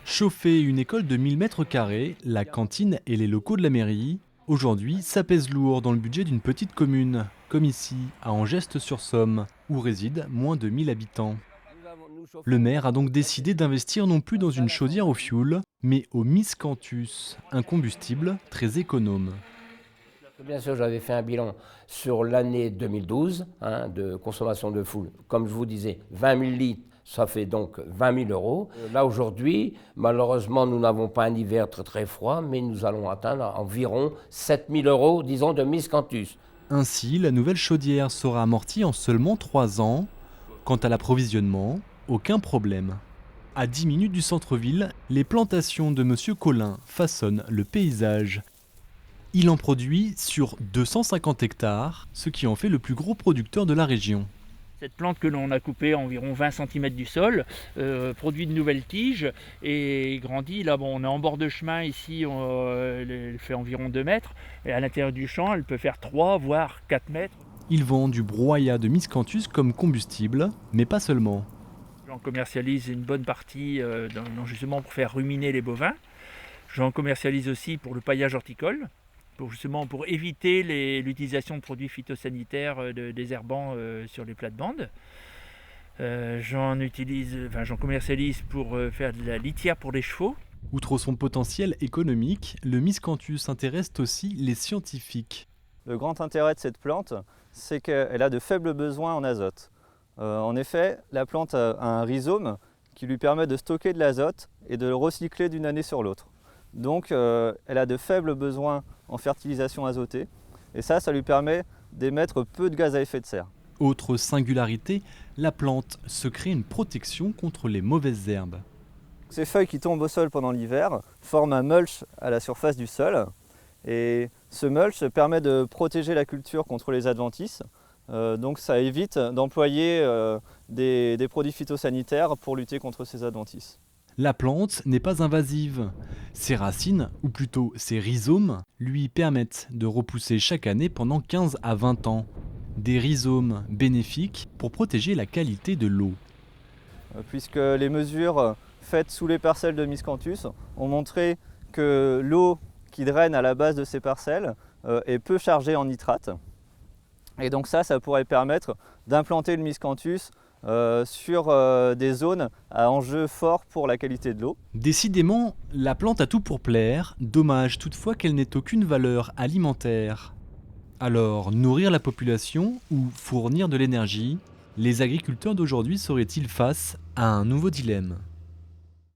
Chauffer une école de 1000 mètres carrés, la cantine et les locaux de la mairie, aujourd'hui, ça pèse lourd dans le budget d'une petite commune, comme ici, à Angeste-sur-Somme, où résident moins de 1000 habitants. Nous Le chauffons maire a donc décidé d'investir non plus dans une chaudière au fioul, mais au miscanthus, un combustible très économe. bien sûr, j'avais fait un bilan sur l'année 2012 de consommation de foule. Comme je vous disais, 20 000 litres, ça fait donc 20 000 euros. Là, aujourd'hui, malheureusement, nous n'avons pas un hiver très, très froid, mais nous allons atteindre environ 7 000 euros, disons, de miscanthus. Ainsi, la nouvelle chaudière sera amortie en seulement 3 ans. Quant à l'approvisionnement, aucun problème. À 10 minutes du centre-ville, les plantations de Monsieur Collin façonnent le paysage. Il en produit sur 250 hectares, ce qui en fait le plus gros producteur de la région. Cette plante que l'on a coupée à environ 20 cm du sol produit de nouvelles tiges et grandit. Là, bon, on est en bord de chemin ici, elle fait environ 2 mètres. Et à l'intérieur du champ, elle peut faire 3 voire 4 mètres. Ils vendent du broyat de miscanthus comme combustible, mais pas seulement. J'en commercialise une bonne partie justement pour faire ruminer les bovins. J'en commercialise aussi pour le paillage horticole, pour éviter l'utilisation de produits phytosanitaires désherbants sur les plates-bandes. J'en commercialise pour faire de la litière pour les chevaux. Outre son potentiel économique, le miscanthus intéresse aussi les scientifiques. Le grand intérêt de cette plante, c'est qu'elle a de faibles besoins en azote. En effet, la plante a un rhizome qui lui permet de stocker de l'azote et de le recycler d'une année sur l'autre. Donc elle a de faibles besoins en fertilisation azotée et ça lui permet d'émettre peu de gaz à effet de serre. Autre singularité, la plante se crée une protection contre les mauvaises herbes. Ces feuilles qui tombent au sol pendant l'hiver forment un mulch à la surface du sol et ce mulch permet de protéger la culture contre les adventices. Donc ça évite d'employer des produits phytosanitaires pour lutter contre ces adventices. La plante n'est pas invasive. Ses racines, ou plutôt ses rhizomes, lui permettent de repousser chaque année pendant 15 à 20 ans. Des rhizomes bénéfiques pour protéger la qualité de l'eau. Puisque les mesures faites sous les parcelles de miscanthus ont montré que l'eau qui draine à la base de ces parcelles est peu chargée en nitrate. Et donc ça pourrait permettre d'implanter le miscanthus sur des zones à enjeu fort pour la qualité de l'eau. Décidément, la plante a tout pour plaire, dommage toutefois qu'elle n'ait aucune valeur alimentaire. Alors, nourrir la population ou fournir de l'énergie, les agriculteurs d'aujourd'hui seraient-ils face à un nouveau dilemme ?